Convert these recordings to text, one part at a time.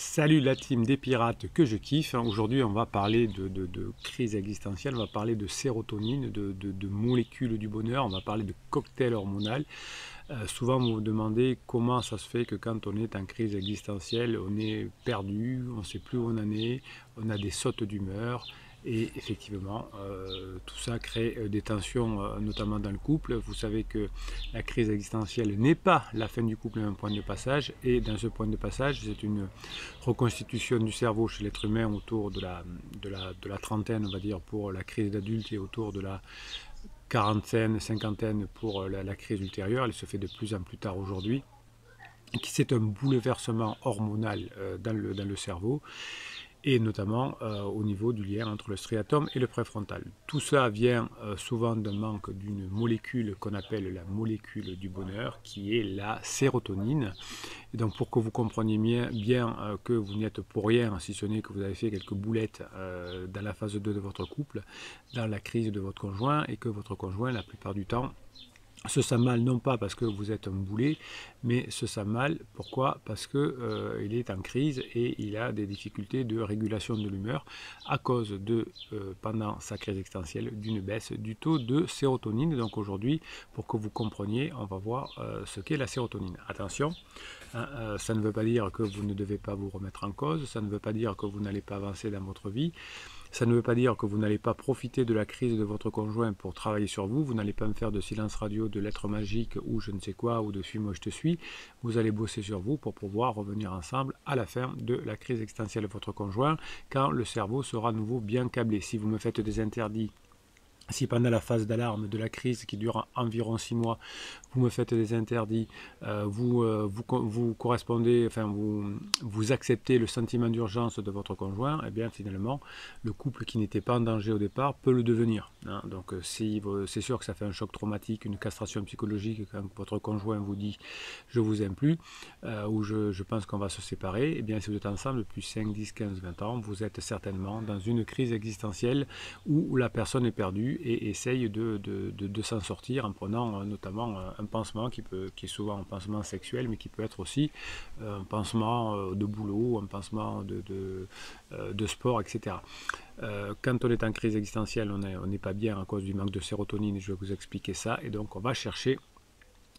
Salut la team des pirates que je kiffe. Aujourd'hui, on va parler de crise existentielle, on va parler de sérotonine, de molécules du bonheur, on va parler de cocktail hormonal. Souvent, vous me demandez comment ça se fait que quand on est en crise existentielle, on est perdu, on ne sait plus où on en est, on a des sautes d'humeur. Et effectivement, tout ça crée des tensions, notamment dans le couple. Vous savez que la crise existentielle n'est pas la fin du couple, mais un point de passage. Et dans ce point de passage, c'est une reconstitution du cerveau chez l'être humain autour de la trentaine, on va dire, pour la crise d'adulte et autour de la quarantaine, cinquantaine pour la crise ultérieure. Elle se fait de plus en plus tard aujourd'hui. C'est un bouleversement hormonal dans le cerveau et notamment au niveau du lien entre le striatum et le préfrontal. Tout ça vient souvent d'un manque d'une molécule qu'on appelle la molécule du bonheur, qui est la sérotonine. Et donc pour que vous compreniez bien que vous n'y êtes pour rien, si ce n'est que vous avez fait quelques boulettes dans la phase 2 de votre couple, dans la crise de votre conjoint, et que votre conjoint, la plupart du temps, se sent mal, non pas parce que vous êtes un boulet, mais se sent mal, pourquoi? Parce que il est en crise et il a des difficultés de régulation de l'humeur à cause de, pendant sa crise existentielle, d'une baisse du taux de sérotonine. Donc aujourd'hui, pour que vous compreniez, on va voir ce qu'est la sérotonine. Attention, hein, ça ne veut pas dire que vous ne devez pas vous remettre en cause, ça ne veut pas dire que vous n'allez pas avancer dans votre vie. Ça ne veut pas dire que vous n'allez pas profiter de la crise de votre conjoint pour travailler sur vous. Vous n'allez pas me faire de silence radio, de lettres magiques ou je ne sais quoi, ou de suis-moi je te suis. Vous allez bosser sur vous pour pouvoir revenir ensemble à la fin de la crise existentielle de votre conjoint, quand le cerveau sera à nouveau bien câblé. Si vous me faites des interdits, si pendant la phase d'alarme de la crise qui dure environ 6 mois, vous me faites des interdits, vous correspondez, enfin vous acceptez le sentiment d'urgence de votre conjoint, et bien finalement le couple qui n'était pas en danger au départ peut le devenir. Hein. Donc c'est sûr que ça fait un choc traumatique, une castration psychologique quand votre conjoint vous dit je vous aime plus, ou je pense qu'on va se séparer. Et bien si vous êtes ensemble depuis 5, 10, 15, 20 ans, vous êtes certainement dans une crise existentielle où la personne est perdue et essaye de s'en sortir en prenant notamment un pansement qui est souvent un pansement sexuel, mais qui peut être aussi un pansement de boulot, un pansement de sport, etc. Quand on est en crise existentielle, on n'est pas bien à cause du manque de sérotonine, je vais vous expliquer ça, et donc on va chercher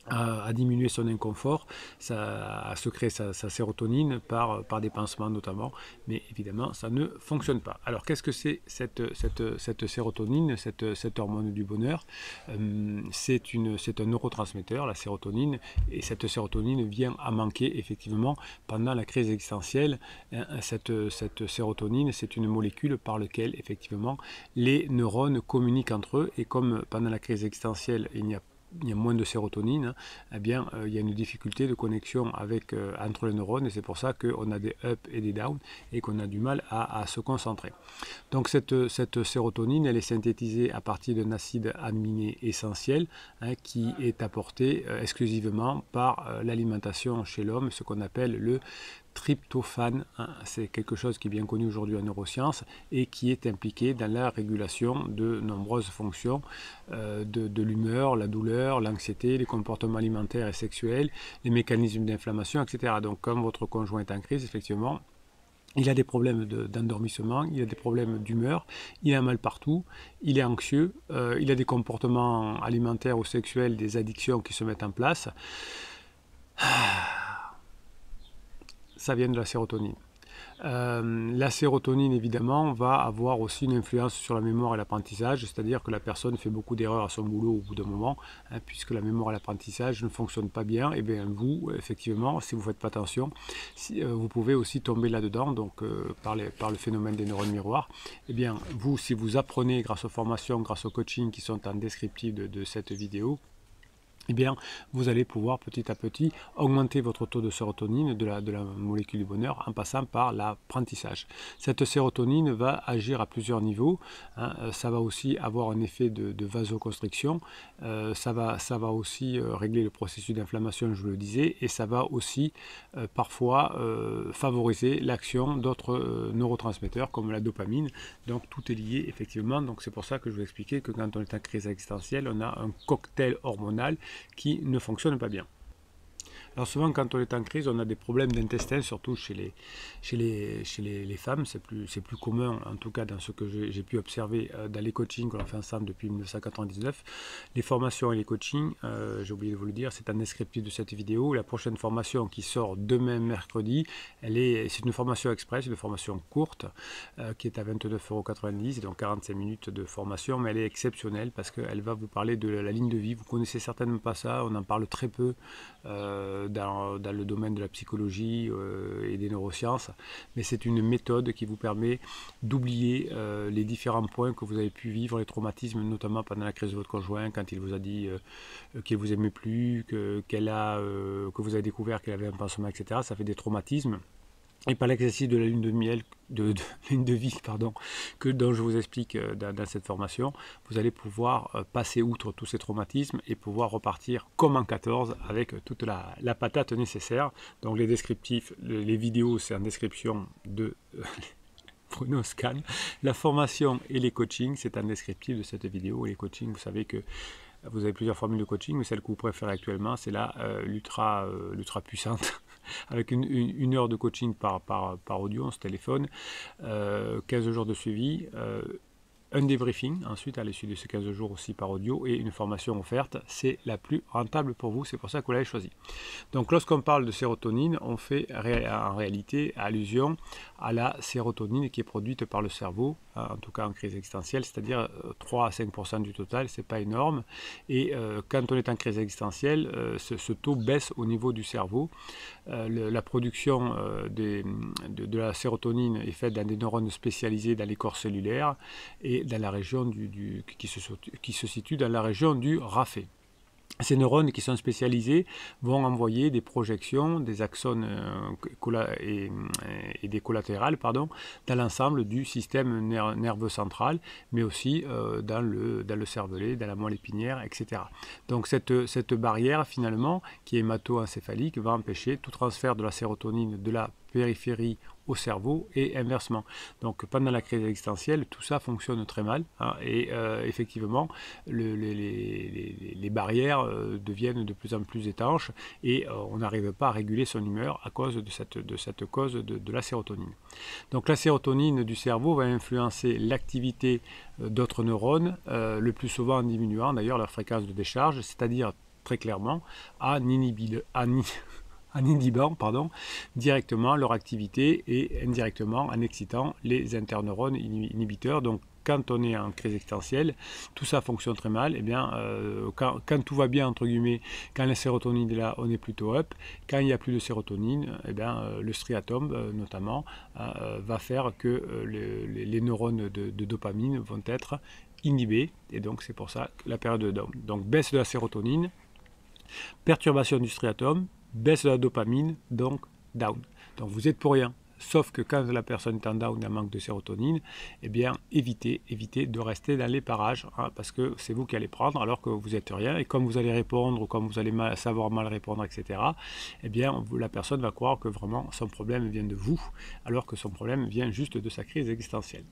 à diminuer son inconfort, à se créer sa sérotonine par des pansements notamment, mais évidemment ça ne fonctionne pas. Alors qu'est-ce que c'est cette sérotonine, cette hormone du bonheur? C'est un neurotransmetteur, la sérotonine, et cette sérotonine vient à manquer effectivement pendant la crise existentielle. Cette sérotonine, c'est une molécule par laquelle effectivement les neurones communiquent entre eux, et comme pendant la crise existentielle il y a moins de sérotonine, eh bien, il y a une difficulté de connexion entre les neurones, et c'est pour ça qu'on a des up et des down, et qu'on a du mal à se concentrer. Donc cette sérotonine, elle est synthétisée à partir d'un acide aminé essentiel, hein, qui est apporté exclusivement par l'alimentation chez l'homme, ce qu'on appelle le tryptophane. Hein. C'est quelque chose qui est bien connu aujourd'hui en neurosciences et qui est impliqué dans la régulation de nombreuses fonctions de l'humeur, la douleur, l'anxiété, les comportements alimentaires et sexuels, les mécanismes d'inflammation, etc. Donc comme votre conjoint est en crise, effectivement, il a des problèmes d'endormissement, il a des problèmes d'humeur, il a mal partout, il est anxieux, il a des comportements alimentaires ou sexuels, des addictions qui se mettent en place. Ça vient de la sérotonine. La sérotonine, évidemment, va avoir aussi une influence sur la mémoire et l'apprentissage, c'est-à-dire que la personne fait beaucoup d'erreurs à son boulot au bout d'un moment, hein, puisque la mémoire et l'apprentissage ne fonctionnent pas bien. Et bien vous, effectivement, si vous ne faites pas attention, vous pouvez aussi tomber là-dedans, donc par le phénomène des neurones miroirs. Et bien vous, si vous apprenez grâce aux formations, grâce au coaching qui sont en descriptif de cette vidéo, eh bien, vous allez pouvoir petit à petit augmenter votre taux de sérotonine, de la molécule du bonheur, en passant par l'apprentissage. Cette sérotonine va agir à plusieurs niveaux. Hein. Ça va aussi avoir un effet de vasoconstriction. Ça va aussi régler le processus d'inflammation, je vous le disais, et ça va aussi parfois favoriser l'action d'autres neurotransmetteurs comme la dopamine. Donc tout est lié effectivement. Donc c'est pour ça que je vous expliquais que quand on est en crise existentielle, on a un cocktail hormonal qui ne fonctionne pas bien. Alors souvent quand on est en crise, on a des problèmes d'intestin, surtout chez les femmes, c'est plus commun, en tout cas dans ce que j'ai pu observer dans les coachings qu'on a fait ensemble depuis 1999. Les formations et les coachings, j'ai oublié de vous le dire, c'est un descriptif de cette vidéo. La prochaine formation qui sort demain mercredi, c'est une formation express, une formation courte, qui est à 29,90 €, donc 45 minutes de formation, mais elle est exceptionnelle parce qu'elle va vous parler de la ligne de vie. Vous connaissez certainement pas ça, on en parle très peu dans le domaine de la psychologie et des neurosciences, mais c'est une méthode qui vous permet d'oublier les différents points que vous avez pu vivre, les traumatismes, notamment pendant la crise de votre conjoint, quand il vous a dit qu'il vous aimait plus, que vous avez découvert qu'elle avait un pansement, etc. Ça fait des traumatismes. Et par l'exercice de la lune de miel, ligne de vie, pardon, dont je vous explique dans cette formation, vous allez pouvoir passer outre tous ces traumatismes et pouvoir repartir comme en 14 avec toute la patate nécessaire. Donc les descriptifs, les vidéos, c'est en description de Bruno Scan. La formation et les coachings, c'est un descriptif de cette vidéo. Et les coachings, vous savez que vous avez plusieurs formules de coaching, mais celle que vous préférez actuellement, c'est l'ultra puissante, avec une heure de coaching par audio, on se téléphone, 15 jours de suivi, un débriefing ensuite à l'issue de ces 15 jours aussi par audio et une formation offerte. C'est la plus rentable pour vous, c'est pour ça que vous l'avez choisi. Donc lorsqu'on parle de sérotonine, on fait en réalité allusion à la sérotonine qui est produite par le cerveau, en tout cas en crise existentielle, c'est-à-dire 3 à 5% du total, c'est pas énorme. Et quand on est en crise existentielle, ce taux baisse au niveau du cerveau. La production de la sérotonine est faite dans des neurones spécialisés dans les corps cellulaires et dans la région qui se situe dans la région du raphet. Ces neurones qui sont spécialisés vont envoyer des projections, des axones et des collatérales dans l'ensemble du système nerveux central, mais aussi dans le cervelet, dans la moelle épinière, etc. Donc cette barrière finalement qui est hémato-encéphalique va empêcher tout transfert de la sérotonine de la périphérie au cerveau et inversement. Donc pendant la crise existentielle, tout ça fonctionne très mal et effectivement les barrières deviennent de plus en plus étanches et on n'arrive pas à réguler son humeur à cause de cette cause de la sérotonine. Donc la sérotonine du cerveau va influencer l'activité d'autres neurones, le plus souvent en diminuant d'ailleurs leur fréquence de décharge, c'est-à-dire très clairement en inhibant directement leur activité et indirectement en excitant les interneurones inhibiteurs. Donc quand on est en crise existentielle, tout ça fonctionne très mal. Et bien, quand tout va bien, entre guillemets, quand la sérotonine est là, on est plutôt up. Quand il n'y a plus de sérotonine, et bien, le striatum, notamment, va faire que les neurones de dopamine vont être inhibés. Et donc, c'est pour ça que la période de down. Donc, baisse de la sérotonine, perturbation du striatum, baisse de la dopamine, donc down. Donc vous êtes pour rien. Sauf que quand la personne est en down et en manque de sérotonine, eh bien évitez de rester dans les parages, parce que c'est vous qui allez prendre alors que vous n'êtes rien. Et comme vous allez répondre, ou comme vous allez savoir mal répondre, etc., eh bien la personne va croire que vraiment son problème vient de vous, alors que son problème vient juste de sa crise existentielle.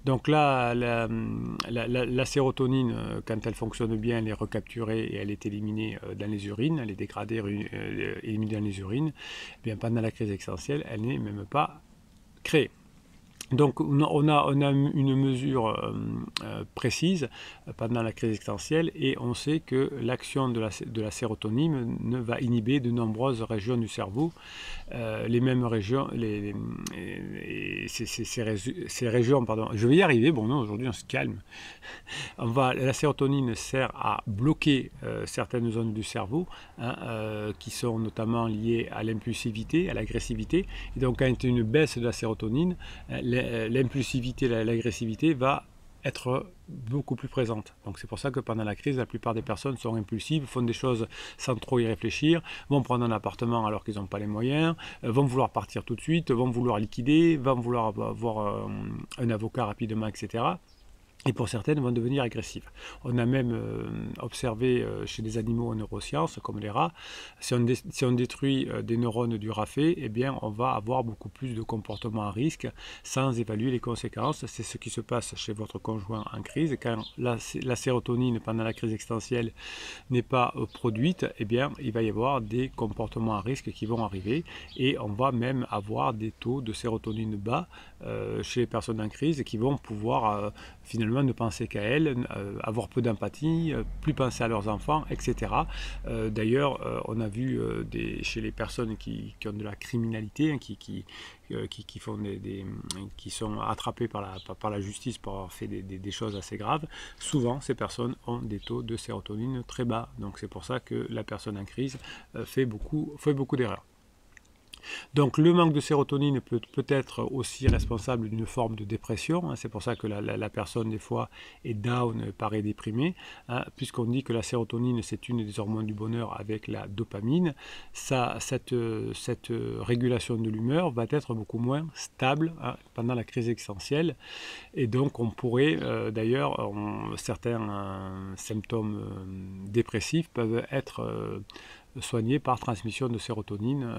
Donc là, la sérotonine, quand elle fonctionne bien, elle est recapturée et elle est éliminée dans les urines, elle est dégradée, éliminée dans les urines. Eh bien, pendant la crise existentielle, elle n'est même pas créée. Donc on a une mesure précise pendant la crise existentielle et on sait que l'action de la sérotonine va inhiber de nombreuses régions du cerveau. Les mêmes régions, ces régions, pardon, je vais y arriver, bon non, aujourd'hui on se calme. La sérotonine sert à bloquer certaines zones du cerveau qui sont notamment liées à l'impulsivité, à l'agressivité. Et donc quand il y a une baisse de la sérotonine, l'impulsivité, l'agressivité va être beaucoup plus présente. Donc c'est pour ça que pendant la crise, la plupart des personnes sont impulsives, font des choses sans trop y réfléchir, vont prendre un appartement alors qu'ils n'ont pas les moyens, vont vouloir partir tout de suite, vont vouloir liquider, vont vouloir avoir un avocat rapidement, etc. et pour certaines vont devenir agressives. On a même observé chez des animaux en neurosciences, comme les rats, si on détruit des neurones du rat fée, eh bien on va avoir beaucoup plus de comportements à risque sans évaluer les conséquences. C'est ce qui se passe chez votre conjoint en crise. Quand la sérotonine pendant la crise existentielle n'est pas produite, eh bien il va y avoir des comportements à risque qui vont arriver et on va même avoir des taux de sérotonine bas chez les personnes en crise qui vont pouvoir finalement ne penser qu'à elles, avoir peu d'empathie, plus penser à leurs enfants, etc. D'ailleurs, on a vu chez les personnes qui ont de la criminalité, hein, qui sont attrapées par la justice pour avoir fait des choses assez graves, souvent ces personnes ont des taux de sérotonine très bas. Donc c'est pour ça que la personne en crise fait beaucoup d'erreurs. Donc le manque de sérotonine peut être aussi responsable d'une forme de dépression, hein. C'est pour ça que la personne des fois est down, paraît déprimée, hein, puisqu'on dit que la sérotonine c'est une des hormones du bonheur avec la dopamine. Cette régulation de l'humeur va être beaucoup moins stable, hein, pendant la crise existentielle, et donc on pourrait d'ailleurs, certains symptômes dépressifs peuvent être soignés par transmission de sérotonine.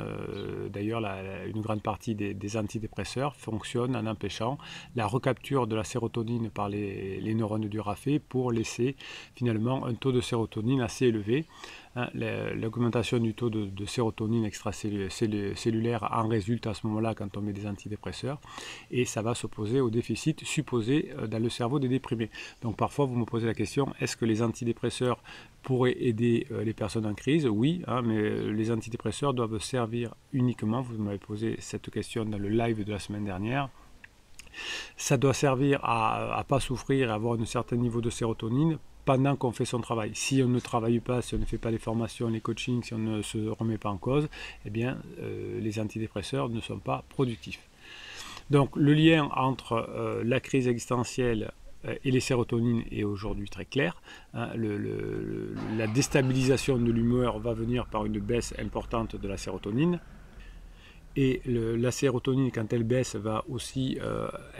D'ailleurs, une grande partie des antidépresseurs fonctionnent en empêchant la recapture de la sérotonine par les neurones du rat fée pour laisser finalement un taux de sérotonine assez élevé. Hein, l'augmentation du taux de sérotonine extracellulaire en résulte à ce moment-là quand on met des antidépresseurs, et ça va s'opposer au déficit supposé dans le cerveau des déprimés. Donc parfois vous me posez la question, est-ce que les antidépresseurs pourraient aider les personnes en crise? Oui, hein, mais les antidépresseurs doivent servir uniquement, vous m'avez posé cette question dans le live de la semaine dernière, ça doit servir à ne pas souffrir, à avoir un certain niveau de sérotonine pendant qu'on fait son travail. Si on ne travaille pas, si on ne fait pas les formations, les coachings, si on ne se remet pas en cause, eh bien les antidépresseurs ne sont pas productifs. Donc le lien entre la crise existentielle et les sérotonines est aujourd'hui très clair. Hein, la déstabilisation de l'humeur va venir par une baisse importante de la sérotonine. Et la sérotonine, quand elle baisse, va aussi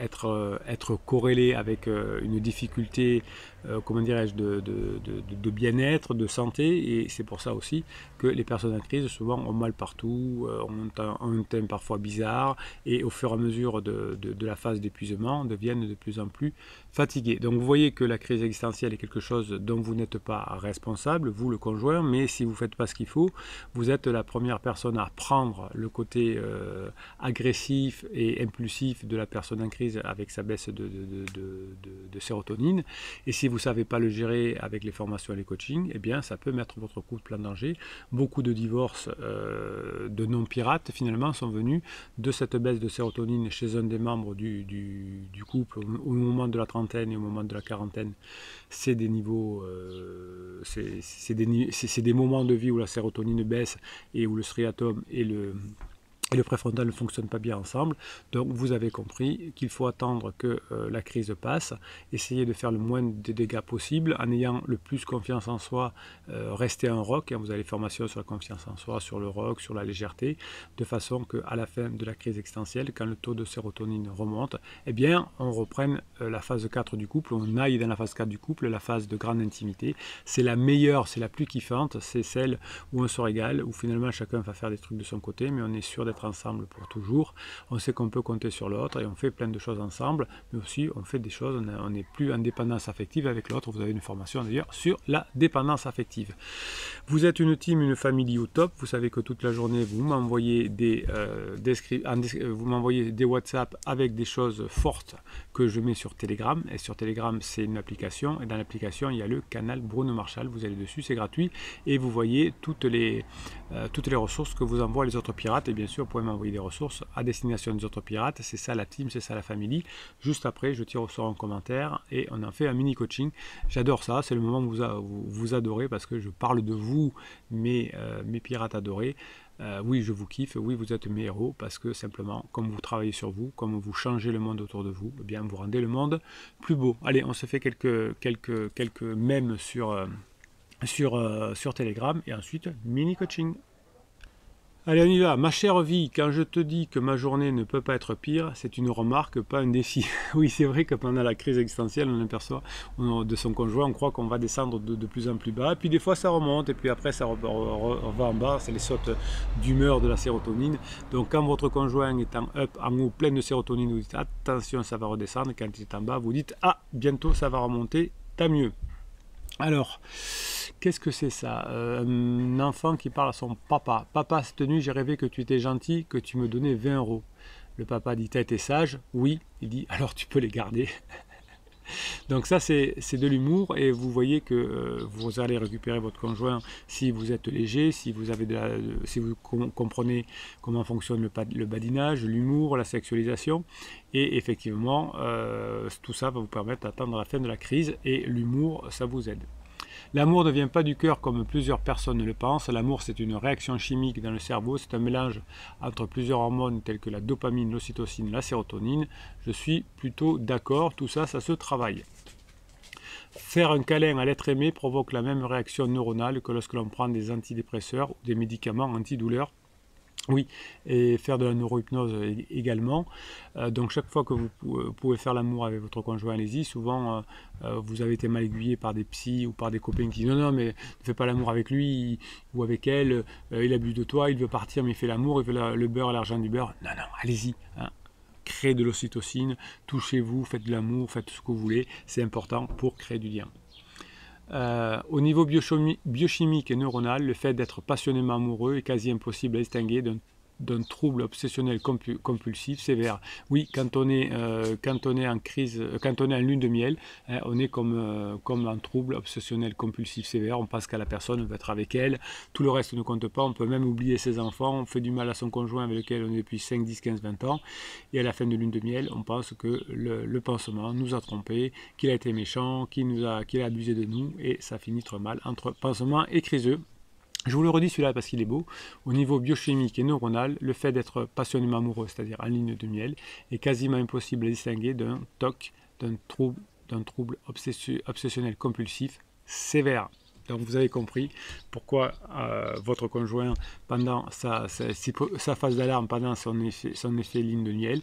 être corrélée avec une difficulté, comment dirais-je, de bien-être, de santé. Et c'est pour ça aussi que les personnes en crise, souvent, ont mal partout, ont un thème parfois bizarre, et au fur et à mesure de la phase d'épuisement, deviennent de plus en plus fatiguées. Donc vous voyez que la crise existentielle est quelque chose dont vous n'êtes pas responsable, vous le conjoint, mais si vous ne faites pas ce qu'il faut, vous êtes la première personne à prendre le côté agressif et impulsif de la personne en crise avec sa baisse de sérotonine. Et si vous ne savez pas le gérer avec les formations et les coachings, eh bien ça peut mettre votre couple en danger. Beaucoup de divorces de non-pirates finalement sont venus de cette baisse de sérotonine chez un des membres du couple au moment de la trentaine et au moment de la quarantaine. C'est des niveaux, c'est des moments de vie où la sérotonine baisse et où le striatum et le préfrontal ne fonctionnent pas bien ensemble. Donc vous avez compris qu'il faut attendre que la crise passe, essayer de faire le moins de dégâts possible en ayant le plus confiance en soi, rester un rock, hein, vous avez des formations sur la confiance en soi, sur le rock, sur la légèreté, de façon qu'à la fin de la crise existentielle, quand le taux de sérotonine remonte, eh bien on reprenne la phase 4 du couple, on aille dans la phase 4 du couple, la phase de grande intimité. C'est la meilleure, c'est la plus kiffante, c'est celle où on se régale, où finalement chacun va faire des trucs de son côté, mais on est sûr d'être ensemble pour toujours. On sait qu'on peut compter sur l'autre et on fait plein de choses ensemble, mais aussi on fait des choses, on n'est plus en dépendance affective avec l'autre. Vous avez une formation d'ailleurs sur la dépendance affective. Vous êtes une team, une famille au top. Vous savez que toute la journée vous m'envoyez des WhatsApp avec des choses fortes que je mets sur Telegram. Et sur Telegram c'est une application, et dans l'application il y a le canal Bruno Marchal. Vous allez dessus, c'est gratuit, et vous voyez toutes les ressources que vous envoient les autres pirates. Et bien sûr vous pouvez m'envoyer des ressources à destination des autres pirates. C'est ça la team, c'est ça la famille. Juste après je tire au sort en commentaire et on en fait un mini coaching. J'adore ça, c'est le moment où vous adorez, parce que je parle de vous, mes pirates adorés. Oui, je vous kiffe, oui, vous êtes mes héros, parce que simplement, comme vous travaillez sur vous, comme vous changez le monde autour de vous, eh bien vous rendez le monde plus beau. Allez, on se fait quelques mèmes sur Telegram, et ensuite mini coaching. Allez, on y va. Ma chère vie, quand je te dis que ma journée ne peut pas être pire, c'est une remarque, pas un défi. Oui, c'est vrai que pendant la crise existentielle, on aperçoit de son conjoint, on croit qu'on va descendre de plus en plus bas. Et puis des fois, ça remonte, et puis après, ça va en bas. C'est les sautes d'humeur de la sérotonine. Donc, quand votre conjoint est en up, en haut, plein de sérotonine, vous dites attention, ça va redescendre. Quand il est en bas, vous dites ah, bientôt, ça va remonter, tant mieux. Alors, qu'est-ce que c'est ça? Un enfant qui parle à son papa. Papa, cette nuit, j'ai rêvé que tu étais gentil, que tu me donnais 20 euros. Le papa dit, t'as été sage? Oui. Il dit, alors tu peux les garder. Donc ça, c'est de l'humour et vous voyez que vous allez récupérer votre conjoint si vous êtes léger, si vous, avez si vous comprenez comment fonctionne le badinage, l'humour, la sexualisation. Et effectivement, tout ça va vous permettre d'attendre la fin de la crise et l'humour, ça vous aide. L'amour ne vient pas du cœur comme plusieurs personnes le pensent. L'amour, c'est une réaction chimique dans le cerveau. C'est un mélange entre plusieurs hormones telles que la dopamine, l'ocytocine, la sérotonine. Je suis plutôt d'accord. Tout ça, ça se travaille. Faire un câlin à l'être aimé provoque la même réaction neuronale que lorsque l'on prend des antidépresseurs ou des médicaments antidouleurs. Oui, et faire de la neurohypnose également. Donc chaque fois que vous pouvez faire l'amour avec votre conjoint, allez-y. Souvent, vous avez été mal aiguillé par des psys ou par des copains qui disent non, mais ne fais pas l'amour avec lui ou avec elle, il abuse de toi, il veut partir, mais il fait l'amour, il veut le beurre, l'argent du beurre. Non, allez-y. Hein. Créez de l'ocytocine, touchez-vous, faites de l'amour, faites ce que vous voulez. C'est important pour créer du lien. Au niveau biochimique et neuronal, le fait d'être passionnément amoureux est quasi impossible à distinguer d'un trouble obsessionnel compulsif sévère. Oui, quand on est en crise, quand on est en lune de miel, hein, on est comme un trouble obsessionnel compulsif sévère. On pense qu'à la personne, on veut être avec elle, tout le reste ne compte pas, on peut même oublier ses enfants, on fait du mal à son conjoint avec lequel on est depuis 5, 10, 15, 20 ans, et à la fin de lune de miel, on pense que le pansement nous a trompés, qu'il a été méchant, qu'il a abusé de nous, et ça finit trop mal entre pansement et criseux. Je vous le redis celui-là parce qu'il est beau. Au niveau biochimique et neuronal, le fait d'être passionnément amoureux, c'est-à-dire en ligne de miel, est quasiment impossible à distinguer d'un TOC, d'un trouble obsessionnel compulsif sévère. Donc vous avez compris pourquoi votre conjoint, pendant sa phase d'alarme, pendant son effet ligne de miel,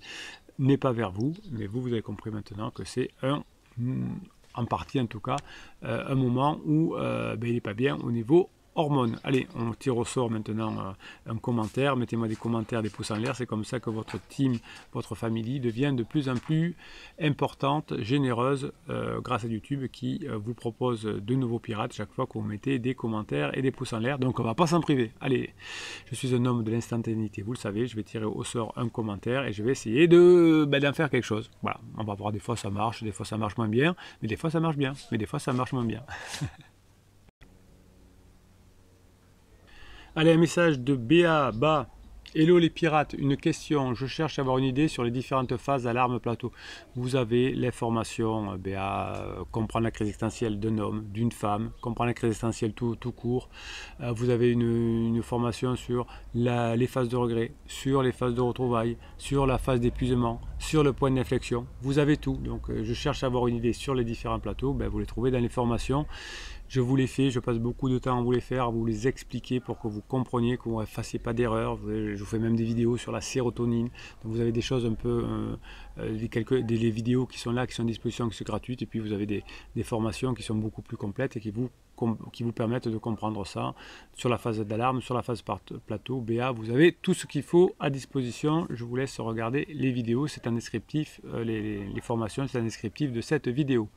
n'est pas vers vous, mais vous avez compris maintenant que c'est en partie en tout cas, un moment où il n'est pas bien au niveau hormones. Allez, on tire au sort maintenant un commentaire. Mettez-moi des commentaires, des pouces en l'air. C'est comme ça que votre team, votre famille devient de plus en plus importante, généreuse, grâce à YouTube qui vous propose de nouveaux pirates chaque fois que vous mettez des commentaires et des pouces en l'air. Donc on ne va pas s'en priver. Allez, je suis un homme de l'instantanéité, vous le savez. Je vais tirer au sort un commentaire et je vais essayer d'en faire quelque chose. Voilà, on va voir, des fois ça marche, des fois ça marche moins bien, mais des fois ça marche bien, mais des fois ça marche moins bien. Allez, un message de Béa, Bas. Hello les pirates, une question. Je cherche à avoir une idée sur les différentes phases d'alarme plateau. Vous avez l'information, Béa, comprendre la crise existentielle d'un homme, d'une femme, comprendre la crise existentielle tout court. Vous avez une formation sur les phases de regret, sur les phases de retrouvailles, sur la phase d'épuisement, sur le point d'inflexion. Vous avez tout. Donc je cherche à avoir une idée sur les différents plateaux. Vous les trouvez dans les formations. Je vous les fais, je passe beaucoup de temps à vous les faire, à vous les expliquer pour que vous compreniez, que vous ne fassiez pas d'erreur. Je vous fais même des vidéos sur la sérotonine. Donc vous avez des choses un peu, des vidéos qui sont là, qui sont à disposition, qui sont gratuites. Et puis vous avez des formations qui sont beaucoup plus complètes et qui vous permettent de comprendre ça. Sur la phase d'alarme, sur la phase plateau, BA, vous avez tout ce qu'il faut à disposition. Je vous laisse regarder les vidéos. C'est un descriptif, les formations, c'est un descriptif de cette vidéo.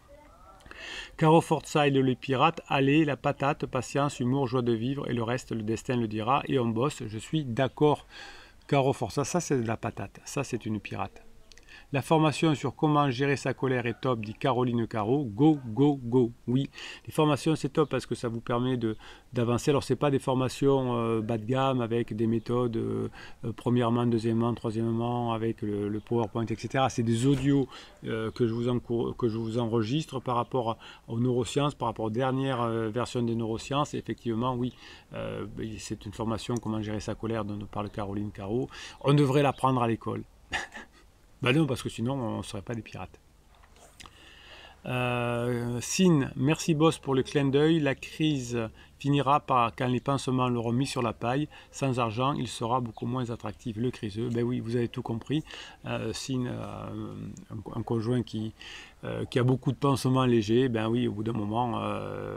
Caro Forsyth, le pirate, allez, la patate, patience, humour, joie de vivre, et le reste, le destin le dira, et on bosse, je suis d'accord. Caro Forsyth, ça c'est de la patate, ça c'est une pirate. La formation sur comment gérer sa colère est top, dit Caroline Caro. Go, go, go. Oui, les formations c'est top parce que ça vous permet d'avancer. Alors c'est pas des formations bas de gamme avec des méthodes premièrement, deuxièmement, troisièmement avec le PowerPoint, etc. C'est des audios que je vous enregistre par rapport aux neurosciences, par rapport aux dernières versions des neurosciences. Et effectivement, oui, c'est une formation comment gérer sa colère dont nous parle Caroline Caro. On devrait l'apprendre à l'école. Non, parce que sinon, on ne serait pas des pirates. Sin, merci boss pour le clin d'œil. La crise finira par, quand les pansements l'auront mis sur la paille, sans argent, il sera beaucoup moins attractif. Le criseux, ben oui, vous avez tout compris. Si un conjoint qui a beaucoup de pansements légers, ben oui, au bout d'un moment,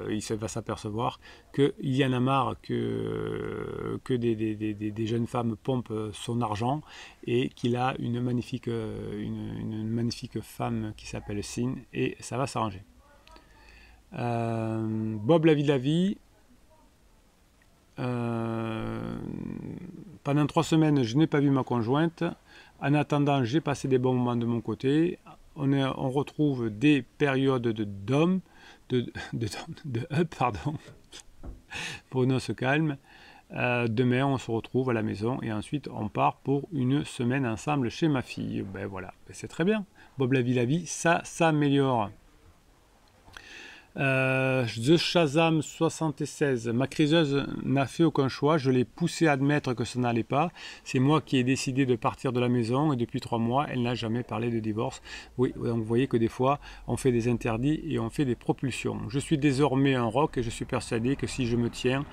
il va s'apercevoir qu'il y en a marre que des jeunes femmes pompent son argent et qu'il a une magnifique femme qui s'appelle Sin et ça va s'arranger. Bob la vie de la vie. Pendant 3 semaines, je n'ai pas vu ma conjointe. En attendant, j'ai passé des bons moments de mon côté. On retrouve des périodes de up, pardon. Bruno se calme. Demain, on se retrouve à la maison et ensuite, on part pour une semaine ensemble chez ma fille. Ben voilà, c'est très bien. Bob la vie, ça s'améliore. The Shazam 76, ma criseuse n'a fait aucun choix, je l'ai poussée à admettre que ça n'allait pas, c'est moi qui ai décidé de partir de la maison et depuis 3 mois elle n'a jamais parlé de divorce. Oui, donc vous voyez que des fois on fait des interdits et on fait des propulsions. Je suis désormais un rock et je suis persuadé que si je me tiens,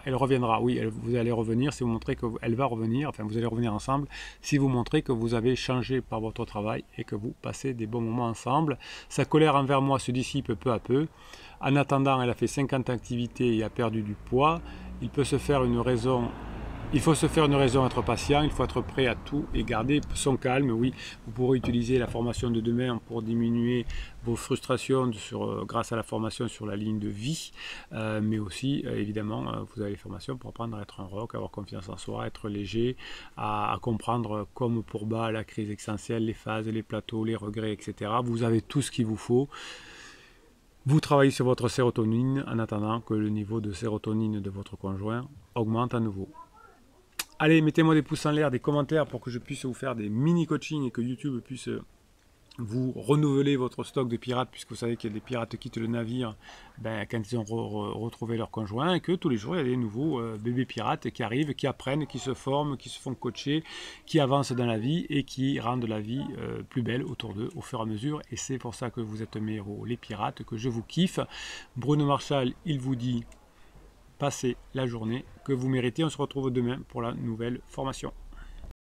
elle reviendra. Oui, vous allez revenir si vous montrez qu'elle va revenir, enfin vous allez revenir ensemble si vous montrez que vous avez changé par votre travail et que vous passez des bons moments ensemble. Sa colère envers moi se dissipe peu à peu. En attendant, elle a fait 50 activités et a perdu du poids. Il faut se faire une raison, être patient, il faut être prêt à tout et garder son calme. Oui, vous pourrez utiliser la formation de demain pour diminuer vos frustrations grâce à la formation sur la ligne de vie, mais aussi, évidemment, vous avez les formations pour apprendre à être un rock, avoir confiance en soi, être léger, à comprendre comme pour bas la crise existentielle, les phases, les plateaux, les regrets, etc. Vous avez tout ce qu'il vous faut. Vous travaillez sur votre sérotonine en attendant que le niveau de sérotonine de votre conjoint augmente à nouveau. Allez, mettez-moi des pouces en l'air, des commentaires pour que je puisse vous faire des mini-coachings et que YouTube puisse vous renouveler votre stock de pirates, puisque vous savez qu'il y a des pirates qui quittent le navire quand ils ont retrouvé leur conjoint, et que tous les jours il y a des nouveaux bébés pirates qui arrivent, qui apprennent, qui se forment, qui se font coacher, qui avancent dans la vie et qui rendent la vie plus belle autour d'eux au fur et à mesure. Et c'est pour ça que vous êtes mes héros, les pirates, que je vous kiffe. Bruno Marshall, il vous dit passez la journée que vous méritez. On se retrouve demain pour la nouvelle formation.